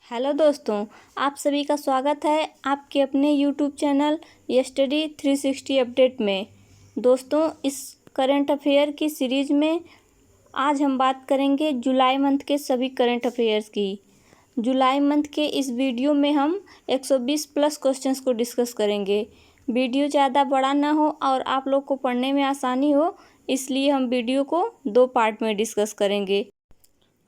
Hello दोस्तों, आप सभी का स्वागत है आपके अपने यूट्यूब चैनल यस्टडी 360 अपडेट में। दोस्तों, इस करंट अफेयर की सीरीज़ में आज हम बात करेंगे जुलाई मंथ के सभी करंट अफेयर्स की। जुलाई मंथ के इस वीडियो में हम 120 प्लस क्वेश्चंस को डिस्कस करेंगे। वीडियो ज़्यादा बड़ा ना हो और आप लोग को पढ़ने में आसानी हो, इसलिए हम वीडियो को 2 पार्ट में डिस्कस करेंगे।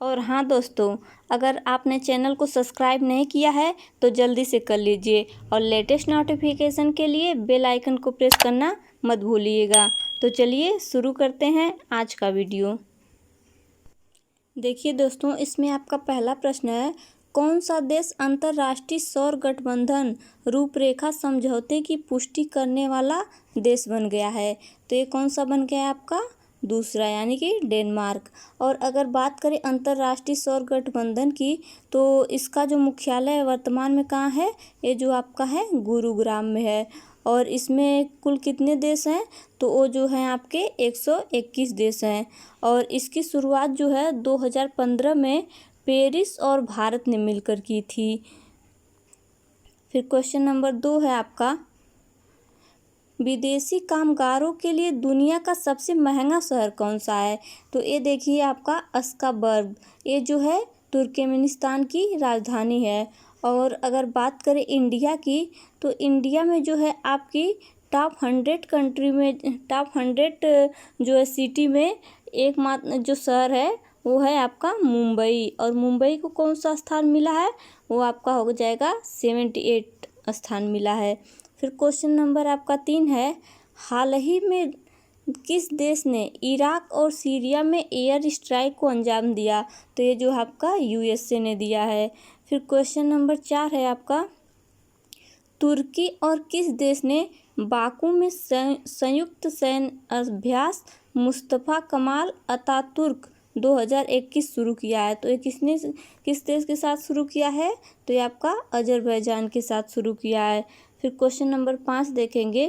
और हाँ दोस्तों, अगर आपने चैनल को सब्सक्राइब नहीं किया है तो जल्दी से कर लीजिए और लेटेस्ट नोटिफिकेशन के लिए बेल आइकन को प्रेस करना मत भूलिएगा। तो चलिए शुरू करते हैं आज का वीडियो। देखिए दोस्तों, इसमें आपका पहला प्रश्न है, कौन सा देश अंतर्राष्ट्रीय सौर गठबंधन रूपरेखा समझौते की पुष्टि करने वाला देश बन गया है? तो ये कौन सा बन गया है आपका? दूसरा, यानी कि डेनमार्क। और अगर बात करें अंतर्राष्ट्रीय सौर गठबंधन की, तो इसका जो मुख्यालय वर्तमान में कहाँ है? ये जो आपका है गुरुग्राम में है। और इसमें कुल कितने देश हैं? तो वो जो हैं आपके 121 देश हैं। और इसकी शुरुआत जो है 2015 में पेरिस और भारत ने मिलकर की थी। फिर क्वेश्चन नंबर 2 है आपका, विदेशी कामगारों के लिए दुनिया का सबसे महंगा शहर कौन सा है? तो ये देखिए आपका अस्काबर्ग, ये जो है तुर्कमेनिस्तान की राजधानी है। और अगर बात करें इंडिया की, तो इंडिया में जो है आपकी टॉप 100 कंट्री में, टॉप 100 जो है सिटी में एकमात्र जो शहर है वो है आपका मुंबई। और मुंबई को कौन सा स्थान मिला है? वो आपका हो जाएगा 78 स्थान मिला है। फिर क्वेश्चन नंबर आपका 3 है, हाल ही में किस देश ने इराक और सीरिया में एयर स्ट्राइक को अंजाम दिया? तो ये जो आपका यूएसए ने दिया है। फिर क्वेश्चन नंबर 4 है आपका, तुर्की और किस देश ने बाकू में संयुक्त सैन्य अभ्यास मुस्तफ़ा कमाल अतातुर्क 2021 शुरू किया है? तो ये किस देश के साथ शुरू किया है? तो ये आपका अजरबैजान के साथ शुरू किया है। फिर क्वेश्चन नंबर 5 देखेंगे,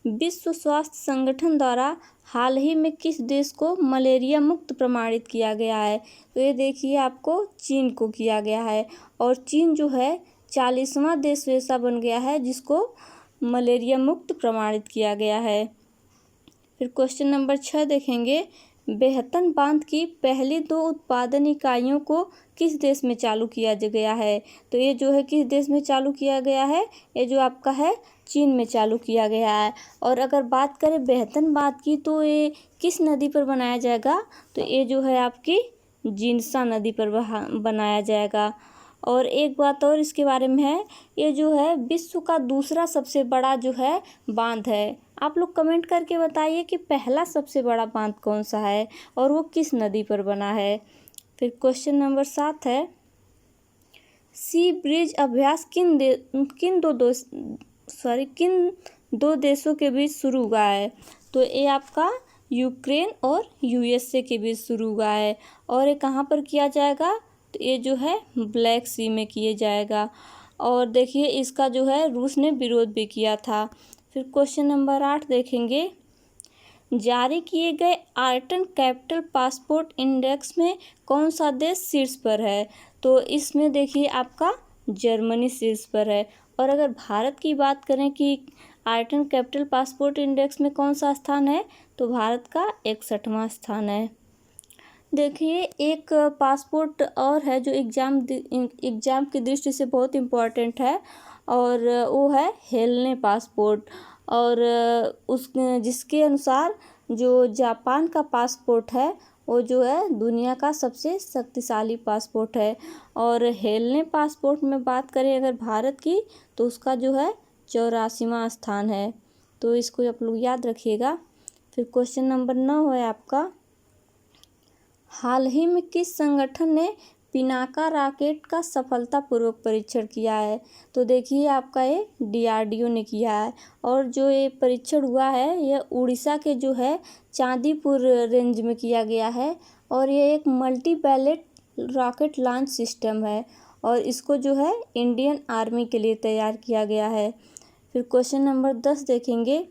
विश्व स्वास्थ्य संगठन द्वारा हाल ही में किस देश को मलेरिया मुक्त प्रमाणित किया गया है? तो ये देखिए आपको चीन को किया गया है। और चीन जो है 40वां देश ऐसा बन गया है जिसको मलेरिया मुक्त प्रमाणित किया गया है। फिर क्वेश्चन नंबर 6 देखेंगे, बेहतन बांध की पहली 2 उत्पादन इकाइयों को किस देश में चालू किया गया है? तो ये जो है किस देश में चालू किया गया है? ये जो आपका है चीन में चालू किया गया है। और अगर बात करें बेहतन बांध की, तो ये किस नदी पर बनाया जाएगा? तो ये जो है आपकी जिन्सा नदी पर बनाया जाएगा। और एक बात और इसके बारे में है, ये जो है विश्व का दूसरा सबसे बड़ा जो है बांध है। आप लोग कमेंट करके बताइए कि पहला सबसे बड़ा बांध कौन सा है और वो किस नदी पर बना है। फिर क्वेश्चन नंबर 7 है, सी ब्रिज अभ्यास किन दो देशों के बीच शुरू हुआ है? तो ये आपका यूक्रेन और यूएसए के बीच शुरू हुआ है। और ये कहाँ पर किया जाएगा? तो ये जो है ब्लैक सी में किया जाएगा। और देखिए इसका जो है रूस ने विरोध भी किया था। फिर क्वेश्चन नंबर 8 देखेंगे, जारी किए गए आर्टन कैपिटल पासपोर्ट इंडेक्स में कौन सा देश शीर्ष पर है? तो इसमें देखिए आपका जर्मनी शीर्ष पर है। और अगर भारत की बात करें कि आर्टन कैपिटल पासपोर्ट इंडेक्स में कौन सा स्थान है, तो भारत का 61वां स्थान है। देखिए एक पासपोर्ट और है जो एग्ज़ाम की दृष्टि से बहुत इम्पोर्टेंट है, और वो है हेलेना पासपोर्ट। और जिसके अनुसार जो जापान का पासपोर्ट है वो जो है दुनिया का सबसे शक्तिशाली पासपोर्ट है। और हेलेना पासपोर्ट में बात करें अगर भारत की, तो उसका जो है 84वां स्थान है। तो इसको आप लोग याद रखिएगा। फिर क्वेश्चन नंबर 9 है आपका, हाल ही में किस संगठन ने पिनाका रॉकेट का सफलतापूर्वक परीक्षण किया है? तो देखिए आपका ये डीआरडीओ ने किया है। और जो ये परीक्षण हुआ है यह उड़ीसा के जो है चांदीपुर रेंज में किया गया है। और ये एक multi pallet rocket launch system है और इसको जो है इंडियन आर्मी के लिए तैयार किया गया है। फिर क्वेश्चन नंबर 10 देखेंगे,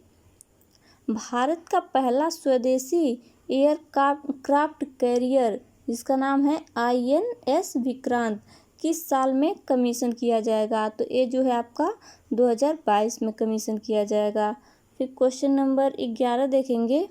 भारत का पहला स्वदेशी एयरक्राफ्ट कैरियर जिसका नाम है INS विक्रांत किस साल में कमीशन किया जाएगा? तो ये जो है आपका 2022 में कमीशन किया जाएगा। फिर क्वेश्चन नंबर 11 देखेंगे।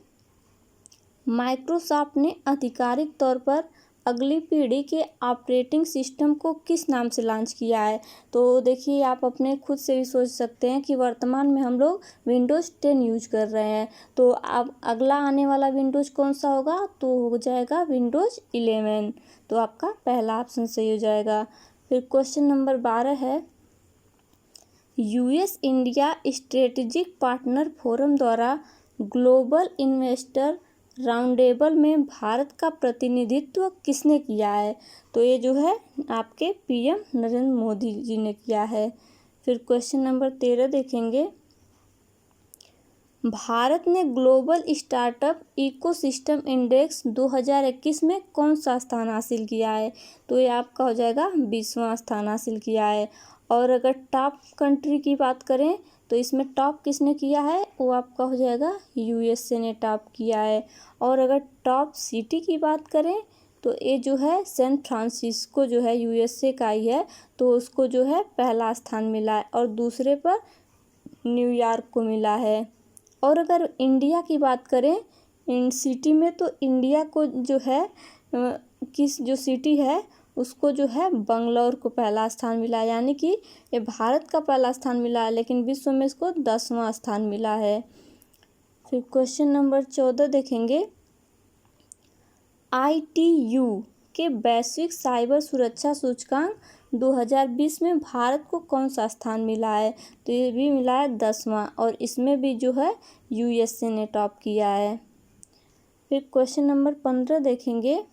माइक्रोसॉफ्ट ने आधिकारिक तौर पर अगली पीढ़ी के ऑपरेटिंग सिस्टम को किस नाम से लॉन्च किया है? तो देखिए, आप अपने खुद से भी सोच सकते हैं कि वर्तमान में हम लोग विंडोज़ 10 यूज कर रहे हैं, तो अब अगला आने वाला विंडोज़ कौन सा होगा? तो हो जाएगा विंडोज़ 11। तो आपका पहला ऑप्शन सही हो जाएगा। फिर क्वेश्चन नंबर 12 है, US India strategic partner forum द्वारा ग्लोबल इन्वेस्टर राउंडेबल में भारत का प्रतिनिधित्व किसने किया है? तो ये जो है आपके पीएम नरेंद्र मोदी जी ने किया है। फिर क्वेश्चन नंबर 13 देखेंगे। भारत ने ग्लोबल स्टार्टअप इकोसिस्टम इंडेक्स 2021 में कौन सा स्थान हासिल किया है? तो ये आपका हो जाएगा 20वां स्थान हासिल किया है। और अगर टॉप कंट्री की बात करें तो इसमें टॉप किसने किया है? वो आपका हो जाएगा यूएसए ने टॉप किया है। और अगर टॉप सिटी की बात करें तो ये जो है सैन फ्रांसिस्को जो है यूएसए का ही है, तो उसको जो है पहला स्थान मिला है और दूसरे पर न्यूयॉर्क को मिला है। और अगर इंडिया की बात करें इन सिटी में, तो इंडिया को जो है किस जो सिटी है उसको जो है बंगलौर को पहला स्थान मिला है, यानी कि ये भारत का पहला स्थान मिला है, लेकिन विश्व में इसको 10वां स्थान मिला है। फिर क्वेश्चन नंबर 14 देखेंगे। ITU के वैश्विक साइबर सुरक्षा सूचकांक 2020 में भारत को कौन सा स्थान मिला है? तो ये भी मिला है 10वां, और इसमें भी जो है यूएसए ने टॉप किया है। फिर क्वेश्चन नंबर 15 देखेंगे।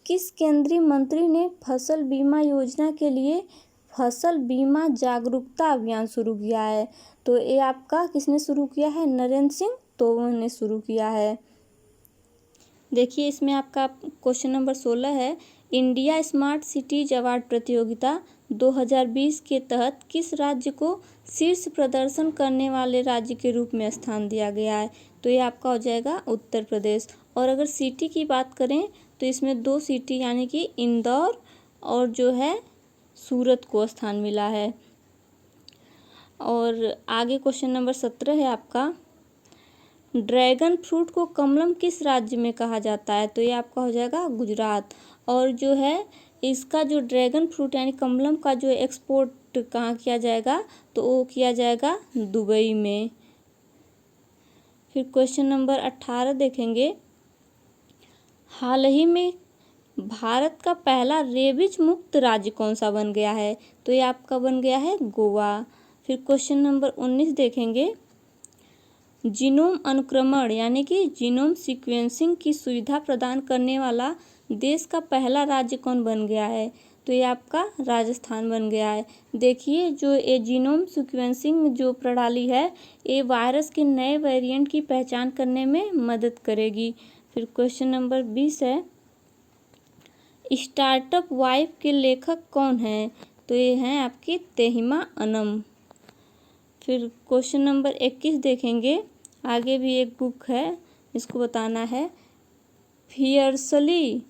किस केंद्रीय मंत्री ने फसल बीमा योजना के लिए फसल बीमा जागरूकता अभियान शुरू किया है? तो ये आपका किसने शुरू किया है? नरेंद्र सिंह तोमर ने शुरू किया है। देखिए, इसमें आपका क्वेश्चन नंबर 16 है, इंडिया स्मार्ट सिटीज अवार्ड प्रतियोगिता 2020 के तहत किस राज्य को शीर्ष प्रदर्शन करने वाले राज्य के रूप में स्थान दिया गया है? तो ये आपका हो जाएगा उत्तर प्रदेश। और अगर सिटी की बात करें तो इसमें 2 सिटी यानी कि इंदौर और जो है सूरत को स्थान मिला है। और आगे क्वेश्चन नंबर 17 है आपका, ड्रैगन फ्रूट को कमलम किस राज्य में कहा जाता है? तो ये आपका हो जाएगा गुजरात। और जो है इसका जो ड्रैगन फ्रूट यानी कमलम का जो एक्सपोर्ट कहाँ किया जाएगा? तो वो किया जाएगा दुबई में। फिर क्वेश्चन नंबर 18 देखेंगे। हाल ही में भारत का पहला रेबीज मुक्त राज्य कौन सा बन गया है? तो ये आपका बन गया है गोवा। फिर क्वेश्चन नंबर 19 देखेंगे। जीनोम अनुक्रमण यानी कि जीनोम सीक्वेंसिंग की सुविधा प्रदान करने वाला देश का पहला राज्य कौन बन गया है? तो ये आपका राजस्थान बन गया है। देखिए, जो ये जीनोम सीक्वेंसिंग जो प्रणाली है ये वायरस के नए वेरिएंट की पहचान करने में मदद करेगी। फिर क्वेश्चन नंबर 20 है, स्टार्टअप वाइफ के लेखक कौन हैं? तो ये हैं आपकी तेहिमा अनम। फिर क्वेश्चन नंबर 21 देखेंगे। आगे भी एक बुक है, इसको बताना है, fiercely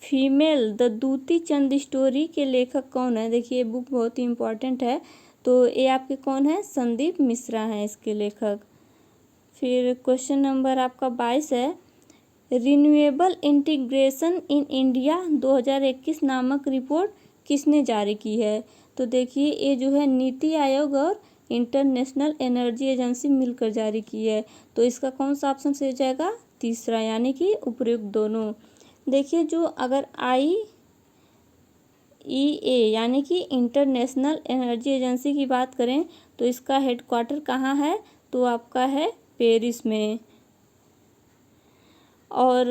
female the Dutee Chand story के लेखक कौन है? देखिए, ये बुक बहुत ही इम्पोर्टेंट है, तो ये आपके कौन है? संदीप मिश्रा हैं इसके लेखक। फिर क्वेश्चन नंबर आपका 22 है, रिन्यूएबल इंटीग्रेशन इन इंडिया 2021 नामक रिपोर्ट किसने जारी की है? तो देखिए, ये जो है नीति आयोग और इंटरनेशनल एनर्जी एजेंसी मिलकर जारी की है। तो इसका कौन सा ऑप्शन सही हो जाएगा? तीसरा, यानी कि उपयुक्त दोनों। देखिए, जो अगर IEA यानी कि इंटरनेशनल एनर्जी एजेंसी की बात करें तो इसका हेडक्वार्टर कहाँ है? तो आपका है पेरिस में। और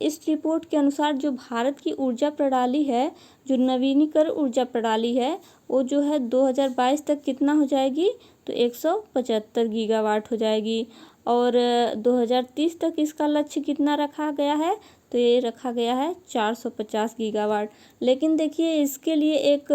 इस रिपोर्ट के अनुसार जो भारत की ऊर्जा प्रणाली है, जो नवीनीकरण ऊर्जा प्रणाली है, वो जो है 2022 तक कितना हो जाएगी? तो 175 गीगावाट हो जाएगी। और 2030 तक इसका लक्ष्य कितना रखा गया है? तो ये रखा गया है 450 गीगावाट। लेकिन देखिए, इसके लिए एक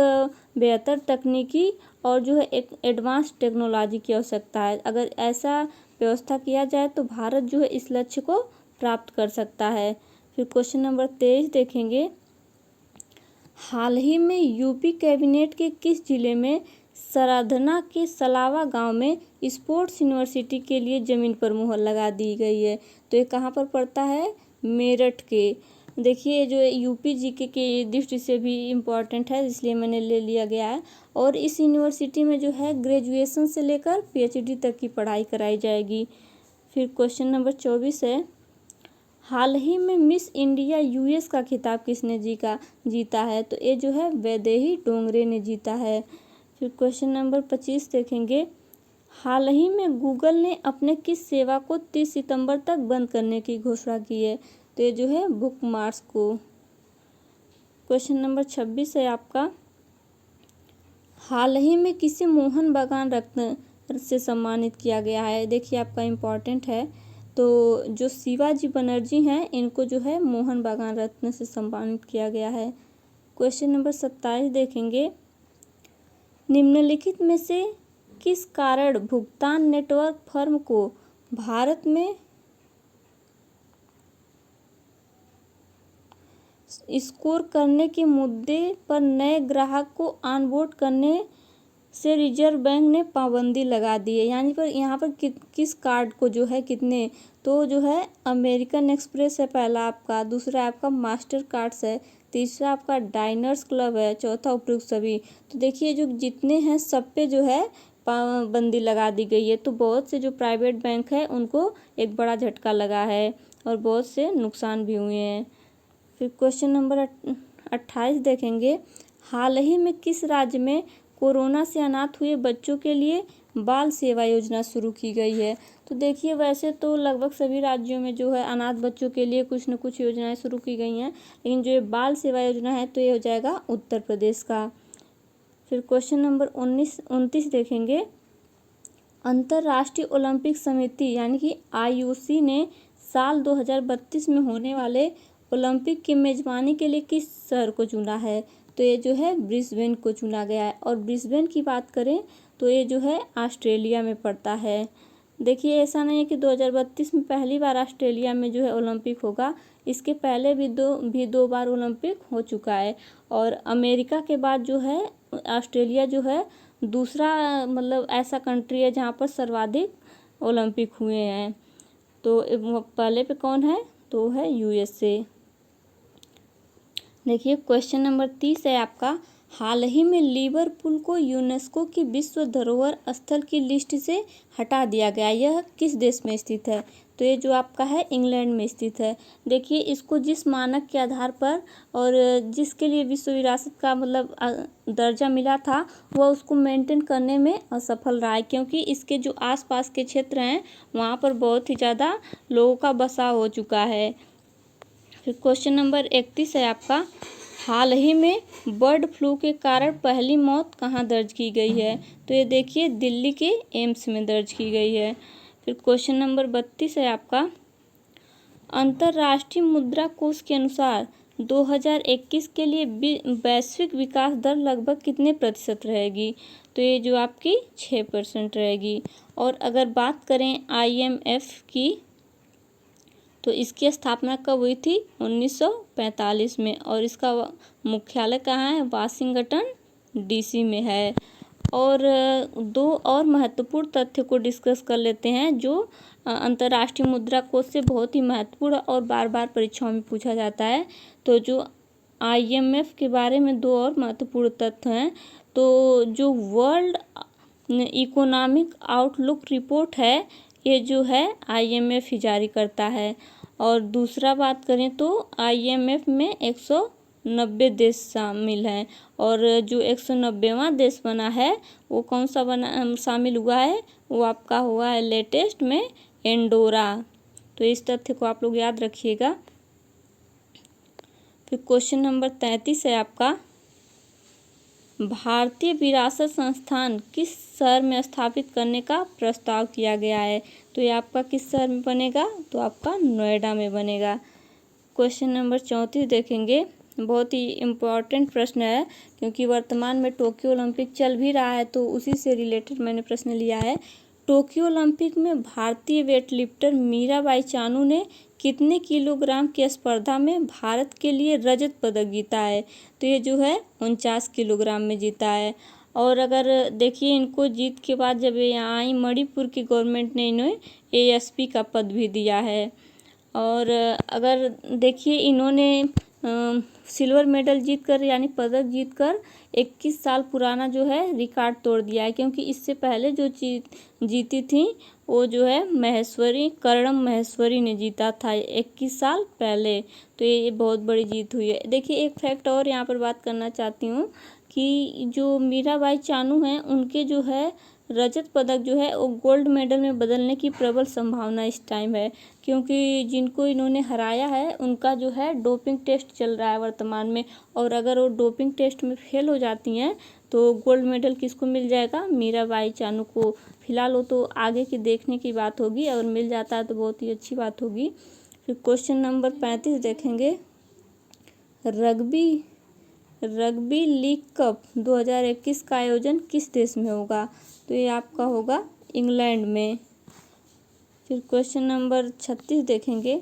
बेहतर तकनीकी और जो है एक एडवांस टेक्नोलॉजी की आवश्यकता है। अगर ऐसा व्यवस्था किया जाए तो भारत जो है इस लक्ष्य को प्राप्त कर सकता है। फिर क्वेश्चन नंबर 23 देखेंगे। हाल ही में यूपी कैबिनेट के किस जिले में सराधना के सलावा गांव में स्पोर्ट्स यूनिवर्सिटी के लिए जमीन पर मुहर लगा दी गई है? तो ये कहाँ पर पड़ता है? मेरठ के। देखिए जो यूपी जीके के दृष्टि से भी इम्पॉर्टेंट है, इसलिए मैंने ले लिया गया है। और इस यूनिवर्सिटी में जो है ग्रेजुएशन से लेकर पीएचडी तक की पढ़ाई कराई जाएगी। फिर क्वेश्चन नंबर 24 है, हाल ही में मिस इंडिया यूएस का खिताब किसने जीता है? तो ये जो है वैदेही डोंगरे ने जीता है। फिर क्वेश्चन नंबर 25 देखेंगे, हाल ही में गूगल ने अपने किस सेवा को 30 सितंबर तक बंद करने की घोषणा की है? तो ये जो है बुकमार्क्स को। क्वेश्चन नंबर 26 है आपका, हाल ही में किसे मोहन बागान रत्न से सम्मानित किया गया है? देखिए आपका इम्पॉर्टेंट है। तो जो शिवाजी बनर्जी हैं इनको जो है मोहन बागान रत्न से सम्मानित किया गया है। क्वेश्चन नंबर 27 देखेंगे, निम्नलिखित में से किस कारण भुगतान नेटवर्क फर्म को भारत में स्कोर करने के मुद्दे पर नए ग्राहक को ऑनबोर्ड करने से रिजर्व बैंक ने पाबंदी लगा दी है? यानी पर यहाँ पर किस कार्ड को जो है कितने, तो जो है अमेरिकन एक्सप्रेस है पहला आपका, दूसरा आपका मास्टर कार्ड्स है, तीसरा आपका डाइनर्स क्लब है, चौथा उपयुक्त सभी। तो देखिए जो जितने हैं सब पे जो है पाबंदी लगा दी गई है। तो बहुत से जो प्राइवेट बैंक है उनको एक बड़ा झटका लगा है और बहुत से नुकसान भी हुए हैं। फिर क्वेश्चन नंबर 28 देखेंगे, हाल ही में किस राज्य में कोरोना से अनाथ हुए बच्चों के लिए बाल सेवा योजना शुरू की गई है? तो देखिए वैसे तो लगभग सभी राज्यों में जो है अनाथ बच्चों के लिए कुछ न कुछ योजनाएं शुरू की गई हैं, लेकिन जो ये बाल सेवा योजना है तो ये हो जाएगा उत्तर प्रदेश का। फिर क्वेश्चन नंबर 29 देखेंगे, अंतर्राष्ट्रीय ओलंपिक समिति यानी कि आईओसी ने साल 2032 में होने वाले ओलंपिक की मेजबानी के लिए किस शहर को चुना है? तो ये जो है ब्रिस्बेन को चुना गया है। और ब्रिस्बेन की बात करें तो ये जो है ऑस्ट्रेलिया में पड़ता है। देखिए ऐसा नहीं है कि 2032 में पहली बार ऑस्ट्रेलिया में जो है ओलंपिक होगा, इसके पहले भी दो बार ओलंपिक हो चुका है। और अमेरिका के बाद जो है ऑस्ट्रेलिया जो है दूसरा मतलब ऐसा कंट्री है जहाँ पर सर्वाधिक ओलंपिक हुए हैं। तो पहले पे कौन है? तो है यूएसए। देखिए क्वेश्चन नंबर 30 है आपका, हाल ही में लिवरपूल को यूनेस्को की विश्व धरोहर स्थल की लिस्ट से हटा दिया गया, यह किस देश में स्थित है? तो ये जो आपका है इंग्लैंड में स्थित है। देखिए इसको जिस मानक के आधार पर और जिसके लिए विश्व विरासत का मतलब दर्जा मिला था वह उसको मेंटेन करने में असफल रहा है, क्योंकि इसके जो आसपास के क्षेत्र हैं वहाँ पर बहुत ही ज़्यादा लोगों का बसाव हो चुका है। फिर क्वेश्चन नंबर 31 है आपका, हाल ही में बर्ड फ्लू के कारण पहली मौत कहाँ दर्ज की गई है? तो ये देखिए दिल्ली के एम्स में दर्ज की गई है। फिर क्वेश्चन नंबर 32 है आपका, अंतर्राष्ट्रीय मुद्रा कोष के अनुसार 2021 के लिए वैश्विक विकास दर लगभग कितने प्रतिशत रहेगी? तो ये जो आपकी 6% रहेगी। और अगर बात करें IMF की तो इसकी स्थापना कब हुई थी? 1945 में। और इसका मुख्यालय कहाँ है? वाशिंगटन DC में है। और दो और महत्वपूर्ण तथ्य को डिस्कस कर लेते हैं जो अंतर्राष्ट्रीय मुद्रा कोष से बहुत ही महत्वपूर्ण और बार बार परीक्षाओं में पूछा जाता है। तो जो IMF के बारे में दो और महत्वपूर्ण तथ्य हैं। तो जो वर्ल्ड इकोनॉमिक आउटलुक रिपोर्ट है ये जो है IMF ही जारी करता है। और दूसरा बात करें तो IMF में 190 देश शामिल हैं। और जो 190वां देश बना है वो कौन सा शामिल हुआ है? वो आपका हुआ है लेटेस्ट में एंडोरा। तो इस तथ्य को आप लोग याद रखिएगा। फिर क्वेश्चन नंबर 33 है आपका, भारतीय विरासत संस्थान किस शहर में स्थापित करने का प्रस्ताव किया गया है? तो ये आपका किस शहर में बनेगा? तो आपका नोएडा में बनेगा। क्वेश्चन नंबर 34 देखेंगे, बहुत ही इम्पोर्टेंट प्रश्न है क्योंकि वर्तमान में टोक्यो ओलंपिक चल भी रहा है तो उसी से रिलेटेड मैंने प्रश्न लिया है। टोक्यो ओलंपिक में भारतीय वेटलिफ्टर मीराबाई चानू ने कितने किलोग्राम की स्पर्धा में भारत के लिए रजत पदक जीता है? तो ये जो है 49 किलोग्राम में जीता है। और अगर देखिए इनको जीत के बाद जब ये यहाँ आई, मणिपुर की गवर्नमेंट ने इन्हें एएसपी का पद भी दिया है। और अगर देखिए इन्होंने सिल्वर मेडल जीतकर यानी पदक जीतकर 21 साल पुराना जो है रिकॉर्ड तोड़ दिया है, क्योंकि इससे पहले जो जीती थी वो जो है कर्णम महेश्वरी ने जीता था 21 साल पहले। तो ये बहुत बड़ी जीत हुई है। देखिए एक फैक्ट और यहाँ पर बात करना चाहती हूँ कि जो मीराबाई चानू हैं उनके जो है रजत पदक जो है वो गोल्ड मेडल में बदलने की प्रबल संभावना इस टाइम है, क्योंकि जिनको इन्होंने हराया है उनका जो है डोपिंग टेस्ट चल रहा है वर्तमान में। और अगर वो डोपिंग टेस्ट में फेल हो जाती हैं तो गोल्ड मेडल किसको मिल जाएगा? मीराबाई चानू को। फिलहाल वो तो आगे की देखने की बात होगी, अगर मिल जाता है तो बहुत ही अच्छी बात होगी। फिर क्वेश्चन नंबर 35 देखेंगे। रग्बी लीग कप 2021 का आयोजन किस देश में होगा? तो ये आपका होगा इंग्लैंड में। फिर क्वेश्चन नंबर 36 देखेंगे।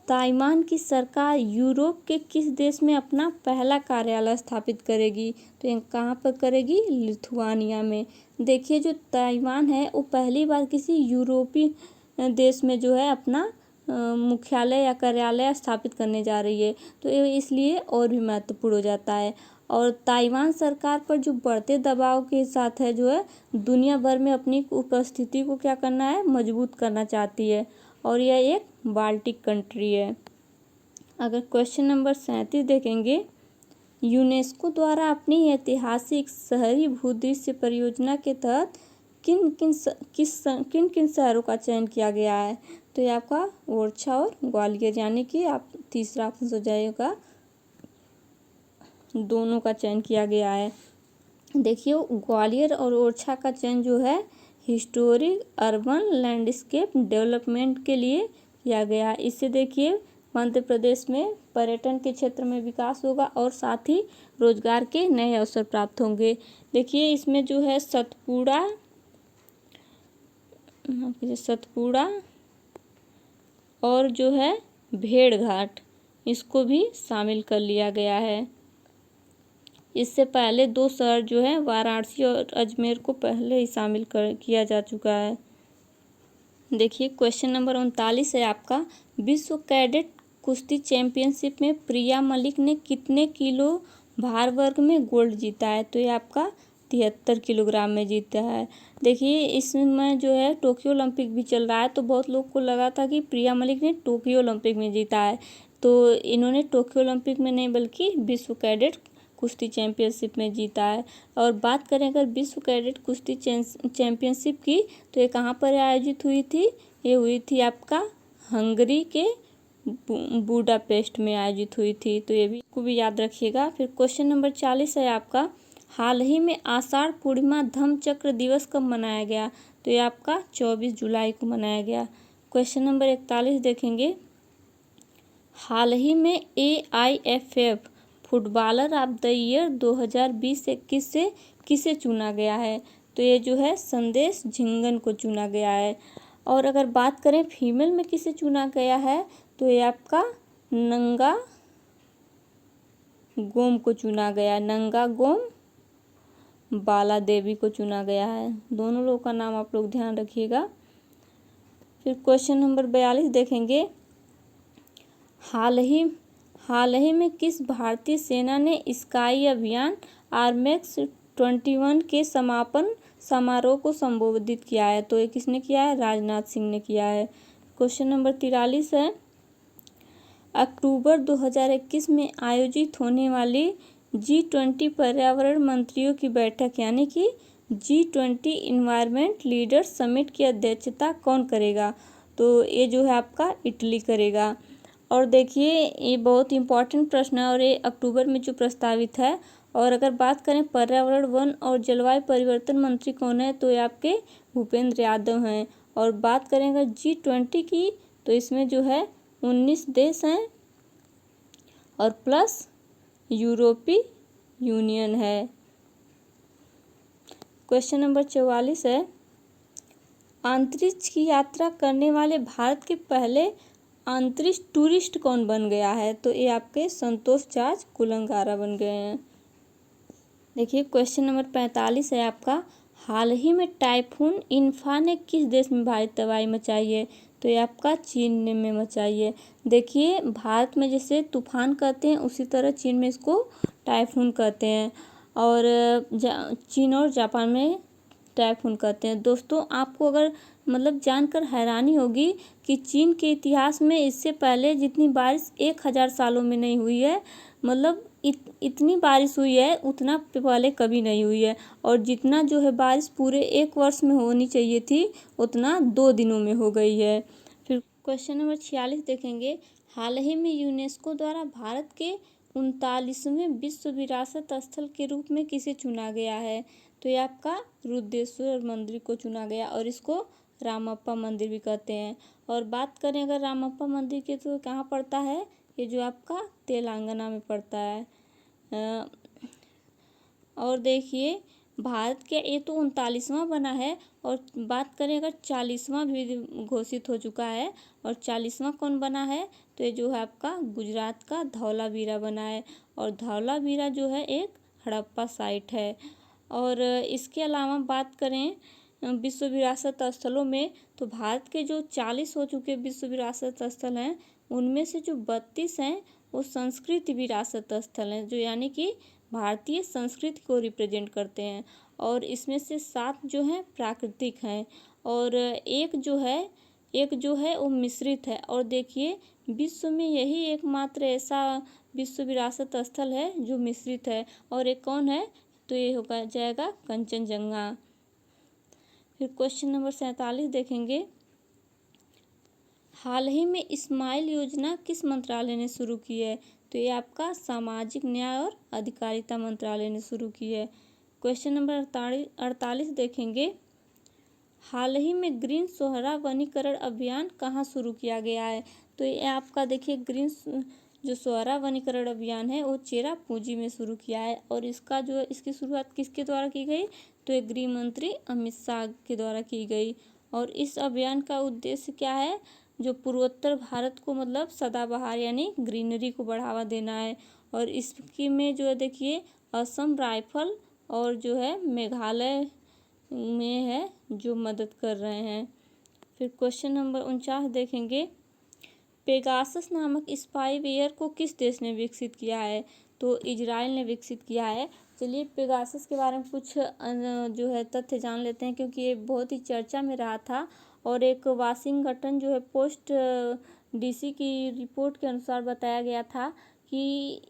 ताइवान की सरकार यूरोप के किस देश में अपना पहला कार्यालय स्थापित करेगी? तो ये कहाँ पर करेगी? लिथुआनिया में। देखिए जो ताइवान है वो पहली बार किसी यूरोपीय देश में जो है अपना मुख्यालय या कार्यालय स्थापित करने जा रही है, तो ये इसलिए और भी महत्वपूर्ण हो जाता है। और ताइवान सरकार पर जो बढ़ते दबाव के साथ है जो है दुनिया भर में अपनी उपस्थिति को क्या करना है? मजबूत करना चाहती है। और यह एक बाल्टिक कंट्री है। अगर क्वेश्चन नंबर 37 देखेंगे। यूनेस्को द्वारा अपनी ऐतिहासिक शहरी भूदृश्य परियोजना के तहत किन किन शहरों का चयन किया गया है? तो ये आपका ओरछा और ग्वालियर, यानी कि आप तीसरा ऑप्शन हो जाएगा, दोनों का चयन किया गया है। देखिए ग्वालियर और ओरछा का चयन जो है हिस्टोरिक अर्बन लैंडस्केप डेवलपमेंट के लिए किया गया है। इससे देखिए मध्य प्रदेश में पर्यटन के क्षेत्र में विकास होगा और साथ ही रोजगार के नए अवसर प्राप्त होंगे। देखिए इसमें जो है सतपुड़ा और जो है भेड़घाट, इसको भी शामिल कर लिया गया है। इससे पहले 2 शहर जो है वाराणसी और अजमेर को पहले ही शामिल किया जा चुका है। देखिए क्वेश्चन नंबर 39 है आपका। विश्व कैडेट कुश्ती चैंपियनशिप में प्रिया मलिक ने कितने किलो भार वर्ग में गोल्ड जीता है? तो ये आपका 73 किलोग्राम में जीता है। देखिए इसमें जो है टोक्यो ओलंपिक भी चल रहा है, तो बहुत लोग को लगा था कि प्रिया मलिक ने टोक्यो ओलंपिक में जीता है, तो इन्होंने टोक्यो ओलंपिक में नहीं बल्कि विश्व कैडेट कुश्ती चैंपियनशिप में जीता है। और बात करें अगर विश्व कैडेट कुश्ती चैंपियनशिप की, तो ये कहाँ पर आयोजित हुई थी? ये हुई थी आपका हंगरी के बुडापेस्ट में आयोजित हुई थी, तो ये भी को भी याद रखिएगा। फिर क्वेश्चन नंबर 40 है आपका। हाल ही में आषाढ़ पूर्णिमा धम्म चक्र दिवस कब मनाया गया? तो ये आपका 24 जुलाई को मनाया गया। क्वेश्चन नंबर 41 देखेंगे। हाल ही में AIFF footballer of the year 2020-21 से किसे चुना गया है? तो ये जो है संदेश झिंगन को चुना गया है। और अगर बात करें फीमेल में किसे चुना गया है, तो ये आपका नंगा गोम को चुना गया। नंगा गोम बाला देवी को चुना गया है। दोनों लोगों का नाम आप लोग ध्यान रखिएगा। फिर क्वेश्चन नंबर 42 देखेंगे। हाल ही में किस भारतीय सेना ने स्काई अभियान RMAX 21 के समापन समारोह को संबोधित किया है? तो ये किसने किया है? राजनाथ सिंह ने किया है। क्वेश्चन नंबर 43 है। अक्टूबर 2021 में आयोजित होने वाली G20 पर्यावरण मंत्रियों की बैठक यानी कि G20 इन्वायरमेंट लीडर्स समिट की अध्यक्षता कौन करेगा? तो ये जो है आपका इटली करेगा। और देखिए ये बहुत इंपॉर्टेंट प्रश्न है और ये अक्टूबर में जो प्रस्तावित है। और अगर बात करें पर्यावरण वन और जलवायु परिवर्तन मंत्री कौन है, तो ये आपके भूपेंद्र यादव हैं। और बात करें अगर G20 की, तो इसमें जो है 19 देश हैं और प्लस यूरोपीय यूनियन है। क्वेश्चन नंबर 44 है, अंतरिक्ष की यात्रा करने वाले भारत के पहले अंतरिक्ष टूरिस्ट कौन बन गया है? तो ये आपके संतोष जाज कुलंगारा बन गए हैं। देखिए क्वेश्चन नंबर 45 है आपका, हाल ही में टाइफून इन्फा ने किस देश में भारी तबाही मचाई है? तो ये आपका चीन में मचाई है। देखिए भारत में जैसे तूफान कहते हैं उसी तरह चीन में इसको टाइफून कहते हैं, और चीन और जापान में टाइफून कहते हैं। दोस्तों आपको अगर मतलब जानकर हैरानी होगी कि चीन के इतिहास में इससे पहले जितनी बारिश 1000 सालों में नहीं हुई है, मतलब इतनी बारिश हुई है उतना पहले कभी नहीं हुई है, और जितना जो है बारिश पूरे 1 वर्ष में होनी चाहिए थी उतना 2 दिनों में हो गई है। फिर क्वेश्चन नंबर 46 देखेंगे, हाल ही में यूनेस्को द्वारा भारत के 39वें विश्व विरासत स्थल के रूप में किसे चुना गया है? तो ये आपका रुद्रेश्वर मंदिर को चुना गया, और इसको रामप्पा मंदिर भी कहते हैं। और बात करें अगर रामप्पा मंदिर की तो कहाँ पड़ता है? ये जो आपका तेलंगाना में पड़ता है। और देखिए भारत के ये तो 39वां बना है, और बात करें अगर 40वां भी घोषित हो चुका है, और 40वां कौन बना है? तो ये जो है आपका गुजरात का धौलावीरा बना है, और धौलावीरा जो है एक हड़प्पा साइट है। और इसके अलावा बात करें विश्व विरासत स्थलों में, तो भारत के जो 40 हो चुके विश्व विरासत स्थल हैं उनमें से जो 32 हैं वो संस्कृति विरासत स्थल हैं, जो यानी कि भारतीय संस्कृति को रिप्रेजेंट करते हैं, और इसमें से 7 जो हैं प्राकृतिक हैं, और एक जो है वो मिश्रित है। और देखिए विश्व में यही एकमात्र ऐसा विश्व विरासत स्थल है जो मिश्रित है, और एक कौन है? तो ये होगा जाएगा कंचनजंगा। फिर क्वेश्चन नंबर 47 देखेंगे, हाल ही में स्माइल योजना किस मंत्रालय ने शुरू की है? तो ये आपका सामाजिक न्याय और अधिकारिता मंत्रालय ने शुरू की है। क्वेश्चन नंबर 48 देखेंगे, हाल ही में ग्रीन सोहरा वनीकरण अभियान कहाँ शुरू किया गया है? तो ये आपका देखिए ग्रीन जो सोहरा वनीकरण अभियान है वो चेरापूंजी में शुरू किया है, और इसकी शुरुआत किसके द्वारा की गई? तो ये गृह मंत्री अमित शाह के द्वारा की गई। और इस अभियान का उद्देश्य क्या है? जो पूर्वोत्तर भारत को मतलब सदाबहार यानी ग्रीनरी को बढ़ावा देना है, और इसकी में जो है देखिए असम राइफल और जो है मेघालय में है जो मदद कर रहे हैं। फिर क्वेश्चन नंबर 49 देखेंगे, पेगासस नामक स्पाईवेयर को किस देश ने विकसित किया है? तो इजराइल ने विकसित किया है। चलिए पेगासस के बारे में कुछ जो है तथ्य जान लेते हैं, क्योंकि ये बहुत ही चर्चा में रहा था, और एक वाशिंगटन जो है पोस्ट डीसी की रिपोर्ट के अनुसार बताया गया था कि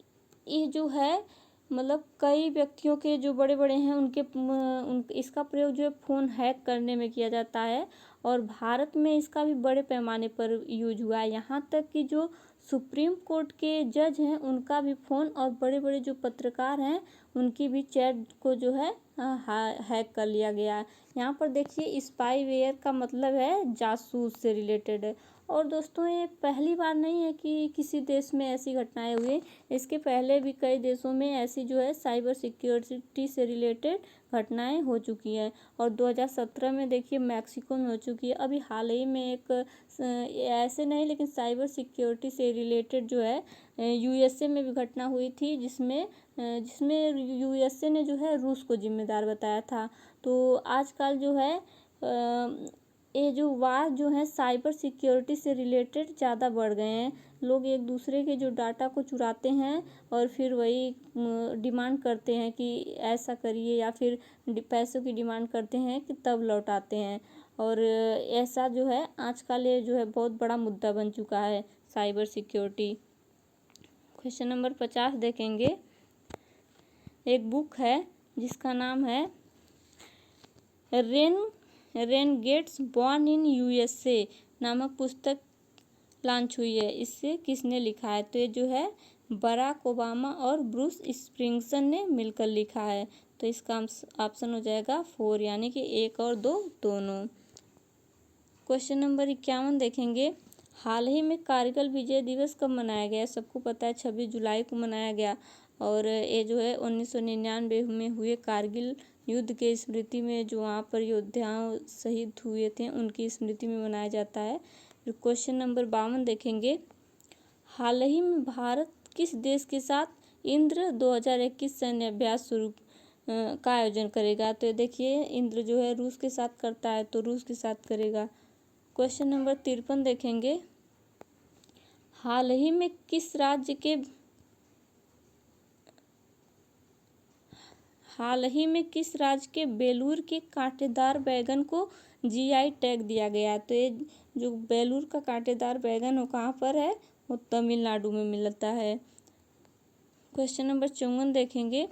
ये जो है मतलब कई व्यक्तियों के जो बड़े बड़े हैं इसका प्रयोग जो है फ़ोन हैक करने में किया जाता है, और भारत में इसका भी बड़े पैमाने पर यूज हुआ है। यहाँ तक कि जो सुप्रीम कोर्ट के जज हैं उनका भी फ़ोन, और बड़े बड़े जो पत्रकार हैं उनकी भी चैट को जो है हैक कर लिया गया है। यहाँ पर देखिए स्पाईवेयर का मतलब है जासूस से रिलेटेड है। और दोस्तों ये पहली बार नहीं है कि किसी देश में ऐसी घटनाएं हुई, इसके पहले भी कई देशों में ऐसी जो है साइबर सिक्योरिटी से रिलेटेड घटनाएं हो चुकी हैं, और 2017 में देखिए मैक्सिको में हो चुकी है। अभी हाल ही में एक ऐसे नहीं लेकिन साइबर सिक्योरिटी से रिलेटेड जो है यूएसए में भी घटना हुई थी, जिसमें यूएसए ने जो है रूस को जिम्मेदार बताया था। तो आजकल जो है ये जो वार जो है साइबर सिक्योरिटी से रिलेटेड ज़्यादा बढ़ गए हैं। लोग एक दूसरे के जो डाटा को चुराते हैं और फिर वही डिमांड करते हैं कि ऐसा करिए, या फिर पैसों की डिमांड करते हैं कि तब लौटाते हैं, और ऐसा जो है आजकल ये जो है बहुत बड़ा मुद्दा बन चुका है साइबर सिक्योरिटी। क्वेश्चन नंबर 50 देखेंगे, एक बुक है जिसका नाम है रेनगेट्स बॉर्न इन यूएसए नामक पुस्तक लॉन्च हुई है। इसे किसने लिखा है? तो ये जो है बराक ओबामा और ब्रूस स्प्रिंगसन ने मिलकर लिखा है। तो इसका ऑप्शन हो जाएगा 4 यानी कि 1 और 2 दोनों। क्वेश्चन नंबर 51 देखेंगे, हाल ही में कारगिल विजय दिवस कब मनाया गया? सबको पता है 26 जुलाई को मनाया गया। और ये जो है 1999 में हुए कारगिल युद्ध के स्मृति में, जो वहाँ पर योद्धा शहीद हुए थे उनकी स्मृति में मनाया जाता है। फिर क्वेश्चन नंबर 52 देखेंगे। हाल ही में भारत किस देश के साथ इंद्र 2021 सैन्य अभ्यास का आयोजन करेगा? तो देखिए इंद्र जो है रूस के साथ करता है, तो रूस के साथ करेगा। क्वेश्चन नंबर 53 देखेंगे। हाल ही में किस राज्य के बेलूर के कांटेदार बैगन को जीआई टैग दिया गया? तो ये जो बेलूर का कांटेदार बैगन वो कहाँ पर है? वो तमिलनाडु में मिलता है। क्वेश्चन नंबर 54 देखेंगे।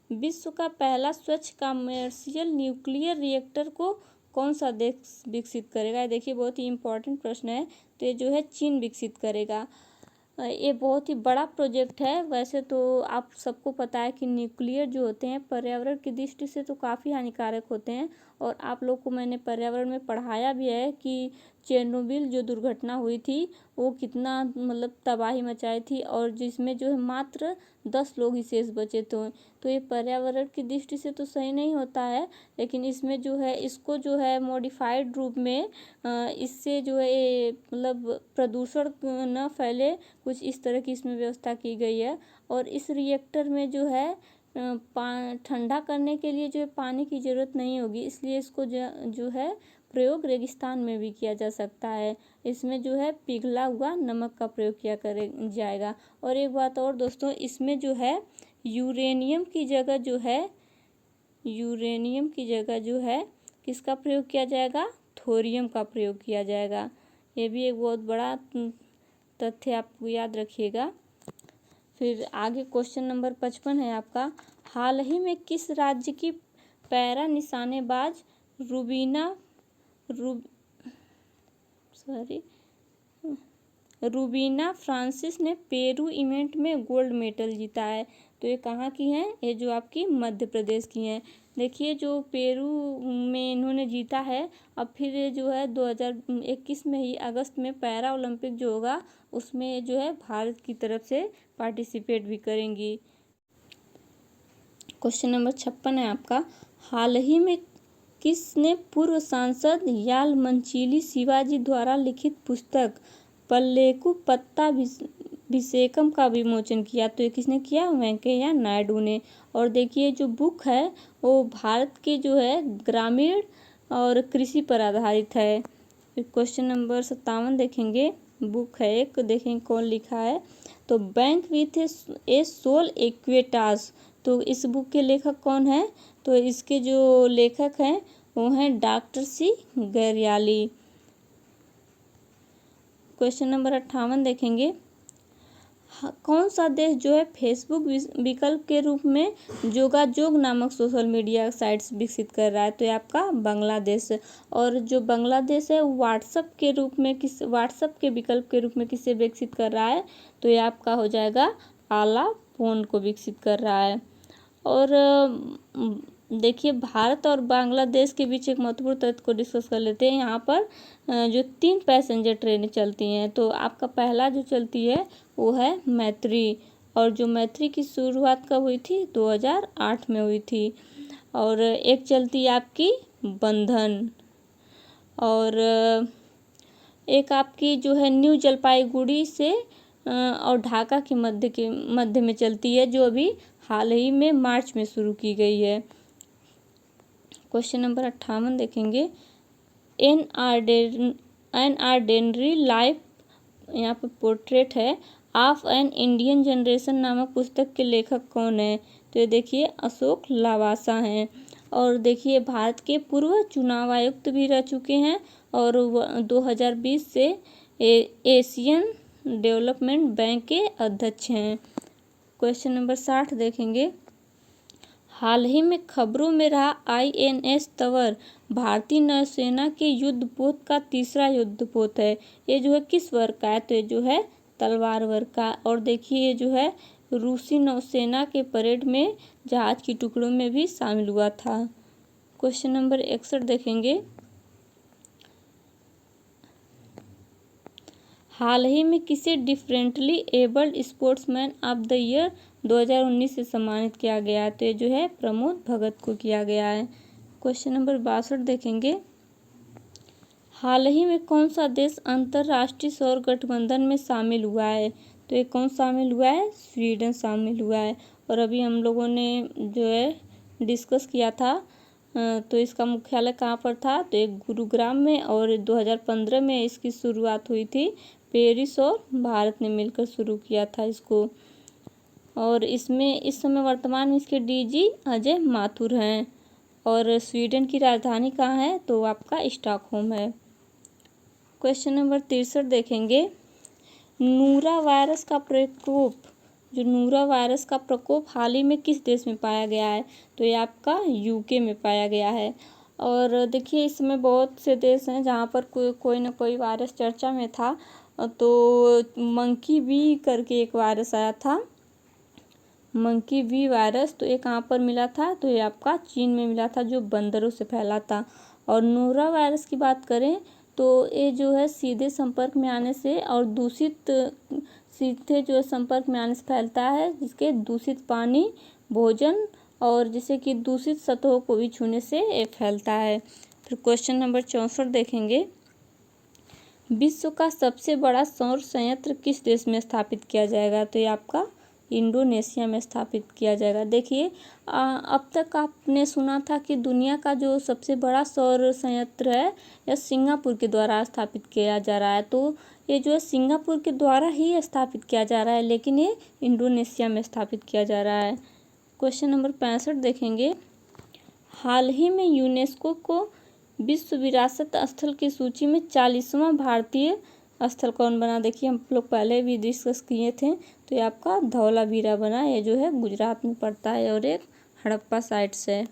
विश्व का पहला स्वच्छ कमर्शियल न्यूक्लियर रिएक्टर को कौन सा देश विकसित करेगा? देखिए बहुत ही इम्पोर्टेंट प्रश्न है। तो ये जो है चीन विकसित करेगा। ये बहुत ही बड़ा प्रोजेक्ट है। वैसे तो आप सबको पता है कि न्यूक्लियर जो होते हैं पर्यावरण की दृष्टि से तो काफ़ी हानिकारक होते हैं। और आप लोग को मैंने पर्यावरण में पढ़ाया भी है कि चेरनोबिल जो दुर्घटना हुई थी वो कितना मतलब तबाही मचाई थी, और जिसमें जो है मात्र 10 लोग ही शेष बचे थे। तो ये पर्यावरण की दृष्टि से तो सही नहीं होता है, लेकिन इसमें जो है इसको जो है मॉडिफाइड रूप में इससे जो है ये मतलब प्रदूषण न फैले, कुछ इस तरह की इसमें व्यवस्था की गई है। और इस रिएक्टर में जो है ठंडा करने के लिए जो है पानी की ज़रूरत नहीं होगी, इसलिए इसको जो है प्रयोग रेगिस्तान में भी किया जा सकता है। इसमें जो है पिघला हुआ नमक का प्रयोग किया जाएगा। और एक बात और दोस्तों, इसमें जो है यूरेनियम की जगह जो है किसका प्रयोग किया जाएगा? थोरियम का प्रयोग किया जाएगा। ये भी एक बहुत बड़ा तथ्य आपको याद रखिएगा। फिर आगे क्वेश्चन नंबर 55 है आपका। हाल ही में किस राज्य की पैरा निशानेबाज रूबीना फ्रांसिस ने पेरू इवेंट में गोल्ड मेडल जीता है? तो ये कहाँ की हैं? ये जो आपकी मध्य प्रदेश की हैं। देखिए जो पेरू में इन्होंने जीता है, अब फिर ये जो है 2021 में ही अगस्त में पैरा ओलंपिक जो होगा उसमें जो है भारत की तरफ से पार्टिसिपेट भी करेंगी। क्वेश्चन नंबर 56 है आपका। हाल ही में किसने पूर्व सांसद याल मंचिली शिवाजी द्वारा लिखित पुस्तक पल्लेकु पट्टाभिषेकम का विमोचन किया? तो ये किसने किया? वेंकैया नायडू ने। और देखिए जो बुक है वो भारत के जो है ग्रामीण और कृषि पर आधारित है। फिर क्वेश्चन नंबर 57 देखेंगे। बुक है एक, देखेंगे कौन लिखा है। तो bank with a soul Equitas, तो इस बुक के लेखक कौन है? तो इसके जो लेखक हैं वो हैं डॉक्टर सी गैरियाली। क्वेश्चन नंबर 58 देखेंगे। कौन सा देश जो है फेसबुक विकल्प के रूप में जोगाजोग नामक सोशल मीडिया साइट्स विकसित कर रहा है? तो ये आपका बांग्लादेश। और जो बांग्लादेश है व्हाट्सएप के विकल्प के रूप में किसे विकसित कर रहा है? तो ये आपका हो जाएगा आला फोन को विकसित कर रहा है। और देखिए भारत और बांग्लादेश के बीच एक महत्वपूर्ण तथ्य को डिस्कस कर लेते हैं। यहाँ पर जो 3 पैसेंजर ट्रेनें चलती हैं, तो आपका पहला जो चलती है वो है मैत्री। और जो मैत्री की शुरुआत कब हुई थी? 2008 में हुई थी। और एक चलती है आपकी बंधन। और एक आपकी जो है न्यू जलपाईगुड़ी से और ढाका के मध्य में चलती है, जो अभी हाल ही में मार्च में शुरू की गई है। क्वेश्चन नंबर 58 देखेंगे। एन ऑर्डिनरी लाइफ, यहाँ पर पोर्ट्रेट है ऑफ एन इंडियन जनरेशन नामक पुस्तक के लेखक कौन है? तो ये देखिए अशोक लावासा हैं। और देखिए भारत के पूर्व चुनाव आयुक्त भी रह चुके हैं और 2020 से एशियन डेवलपमेंट बैंक के अध्यक्ष हैं। क्वेश्चन नंबर 60 देखेंगे। हाल ही में खबरों में रहा INS तंवर भारतीय नौसेना के युद्धपोत का तीसरा युद्धपोत है। ये जो है किस वर्ग का है? तो ये जो है तलवार वर्ग का। और देखिए ये जो है रूसी नौसेना के परेड में जहाज की टुकड़ों में भी शामिल हुआ था। क्वेश्चन नंबर 61 देखेंगे। हाल ही में किसे differently abled sportsman of the year 2019 से सम्मानित किया गया है? तो ये जो है प्रमोद भगत को किया गया है। क्वेश्चन नंबर 62 देखेंगे। हाल ही में कौन सा देश अंतर्राष्ट्रीय सौर गठबंधन में शामिल हुआ है? तो ये कौन शामिल हुआ है? स्वीडन शामिल हुआ है। और अभी हम लोगों ने जो है डिस्कस किया था, तो इसका मुख्यालय कहाँ पर था? तो एक गुरुग्राम में, और 2015 में इसकी शुरुआत हुई थी। पेरिस और भारत ने मिलकर शुरू किया था इसको। और इसमें इस समय वर्तमान में इसके डीजी अजय माथुर हैं। और स्वीडन की राजधानी कहाँ है? तो आपका स्टॉकहोम है। क्वेश्चन नंबर 63 देखेंगे। नूरा वायरस का प्रकोप, जो नूरा वायरस का प्रकोप हाल ही में किस देश में पाया गया है? तो ये आपका यूके में पाया गया है। और देखिए इसमें बहुत से देश हैं जहाँ पर कोई ना कोई वायरस चर्चा में था। तो मंकी बी करके एक वायरस आया था, मंकी बी वायरस। तो ये कहाँ पर मिला था? तो ये आपका चीन में मिला था, जो बंदरों से फैला था। और नूरा वायरस की बात करें तो ये जो है सीधे संपर्क में आने से और सीधे जो संपर्क में आने से फैलता है, जिसके दूषित पानी, भोजन और जैसे कि दूषित सतहों को भी छूने से ये फैलता है। फिर क्वेश्चन नंबर 64 देखेंगे। विश्व का सबसे बड़ा सौर संयंत्र किस देश में स्थापित किया जाएगा? तो ये आपका इंडोनेशिया में स्थापित किया जाएगा। देखिए अब तक आपने सुना था कि दुनिया का जो सबसे बड़ा सौर संयंत्र है यह सिंगापुर के द्वारा स्थापित किया जा रहा है। तो ये जो है सिंगापुर के द्वारा ही स्थापित किया जा रहा है, लेकिन ये इंडोनेशिया में स्थापित किया जा रहा है। क्वेश्चन नंबर 65 देखेंगे। हाल ही में यूनेस्को को विश्व विरासत स्थल की सूची में 40वां भारतीय स्थल कौन बना? देखिए हम लोग पहले भी डिस्कस किए थे। तो ये आपका धौलावीरा बना, ये जो है गुजरात में पड़ता है और एक हड़प्पा साइट से।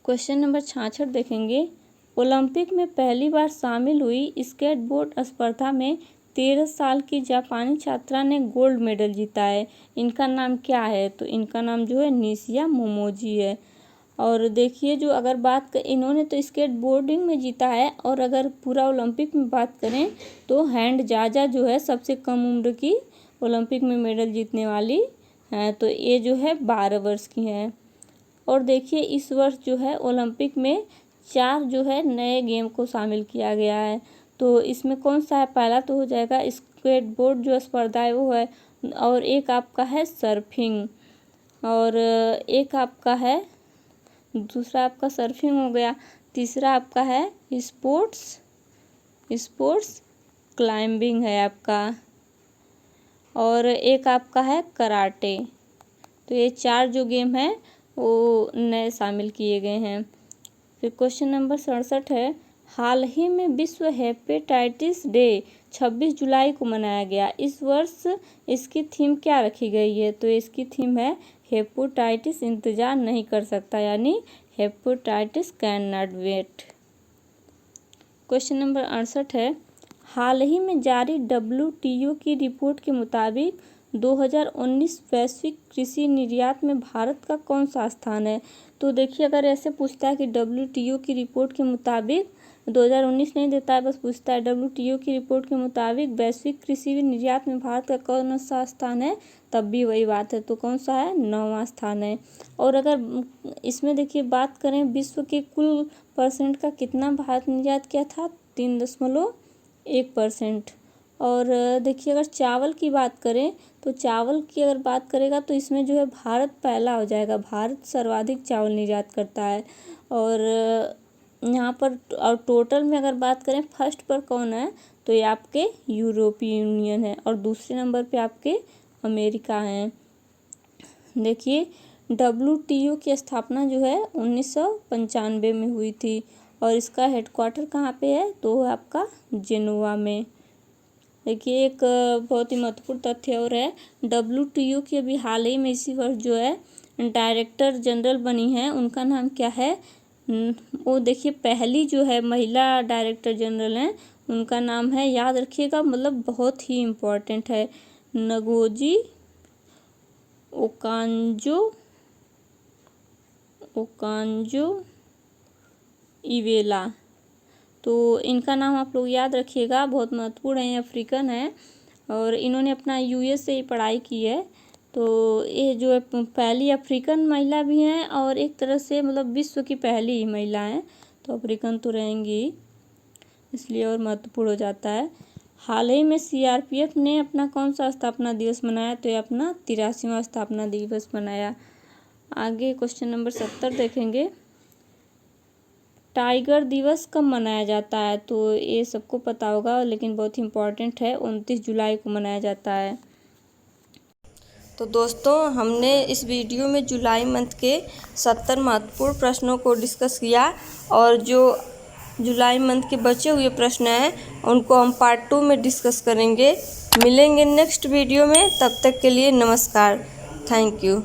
क्वेश्चन नंबर 66 देखेंगे। ओलंपिक में पहली बार शामिल हुई स्केटबोर्ड स्पर्धा में 13 साल की जापानी छात्रा ने गोल्ड मेडल जीता है। इनका नाम क्या है? तो इनका नाम जो है निशिया मोमोजी है। और देखिए जो अगर इन्होंने तो स्केट बोर्डिंग में जीता है। और अगर पूरा ओलंपिक में बात करें तो हैंड जाजा जो है सबसे कम उम्र की ओलंपिक में मेडल जीतने वाली है। तो ये जो है 12 वर्ष की है। और देखिए इस वर्ष जो है ओलंपिक में 4 जो है नए गेम को शामिल किया गया है। तो इसमें कौन सा है? पहला तो हो जाएगा स्केट बोर्ड जो स्पर्धा है वो है, और एक आपका है सर्फिंग, और एक आपका है, दूसरा आपका सर्फिंग हो गया, तीसरा आपका है स्पोर्ट्स क्लाइंबिंग है आपका, और एक आपका है कराटे। तो ये 4 जो गेम हैं वो नए शामिल किए गए हैं। फिर क्वेश्चन नंबर 67 है। हाल ही में विश्व हेपेटाइटिस डे 26 जुलाई को मनाया गया। इस वर्ष इसकी थीम क्या रखी गई है? तो इसकी थीम है हेपेटाइटिस इंतजार नहीं कर सकता, यानी hepatitis can not wait. Question number 68 है। हाल ही में जारी WTO की रिपोर्ट के मुताबिक 2019 वैश्विक कृषि निर्यात में भारत का कौन सा स्थान है? तो देखिए अगर ऐसे पूछता है कि WTO की रिपोर्ट के मुताबिक 2019 नहीं देता है, बस पूछता है WTO की रिपोर्ट के मुताबिक वैश्विक कृषि निर्यात में भारत का कौन सा स्थान है, तब भी वही बात है। तो कौन सा है? 9वां स्थान है। और अगर इसमें देखिए बात करें विश्व के कुल परसेंट का कितना भारत निर्यात किया था? 3.1%। और देखिए अगर चावल की बात करें तो चावल की अगर बात करेगा तो इसमें जो है भारत पहला हो जाएगा। भारत सर्वाधिक चावल निर्यात करता है। और यहाँ पर और टोटल में अगर बात करें फर्स्ट पर कौन है? तो ये आपके यूरोपीय यूनियन है, और दूसरे नंबर पे आपके अमेरिका हैं। देखिए WTO की स्थापना जो है 1995 में हुई थी, और इसका हेडक्वार्टर कहाँ पे है? तो आपका जेनेवा में। देखिए एक बहुत ही महत्वपूर्ण तथ्य और है, WTO की अभी हाल ही में इसी वर्ष जो है डायरेक्टर जनरल बनी है, उनका नाम क्या है? वो देखिए पहली जो है महिला डायरेक्टर जनरल हैं, उनका नाम है, याद रखिएगा, मतलब बहुत ही इम्पोर्टेंट है, नगोजी ओकांजो इवेला। तो इनका नाम आप लोग याद रखिएगा, बहुत महत्वपूर्ण है, अफ्रीकन है और इन्होंने अपना यूएस से ही पढ़ाई की है। तो ये जो है पहली अफ्रीकन महिला भी हैं और एक तरह से मतलब विश्व की पहली ही महिला हैं, तो अफ्रीकन तो रहेंगी इसलिए और महत्वपूर्ण हो जाता है। हाल ही में सीआरपीएफ ने अपना कौन सा स्थापना दिवस मनाया, तो ये अपना 83वां स्थापना दिवस मनाया। आगे क्वेश्चन नंबर 70 देखेंगे, टाइगर दिवस कब मनाया जाता है, तो ये सबको पता होगा लेकिन बहुत ही इम्पोर्टेंट है, 29 जुलाई को मनाया जाता है। तो दोस्तों हमने इस वीडियो में जुलाई मंथ के 70 महत्वपूर्ण प्रश्नों को डिस्कस किया और जो जुलाई मंथ के बचे हुए प्रश्न हैं उनको हम पार्ट 2 में डिस्कस करेंगे। मिलेंगे नेक्स्ट वीडियो में, तब तक के लिए नमस्कार, थैंक यू।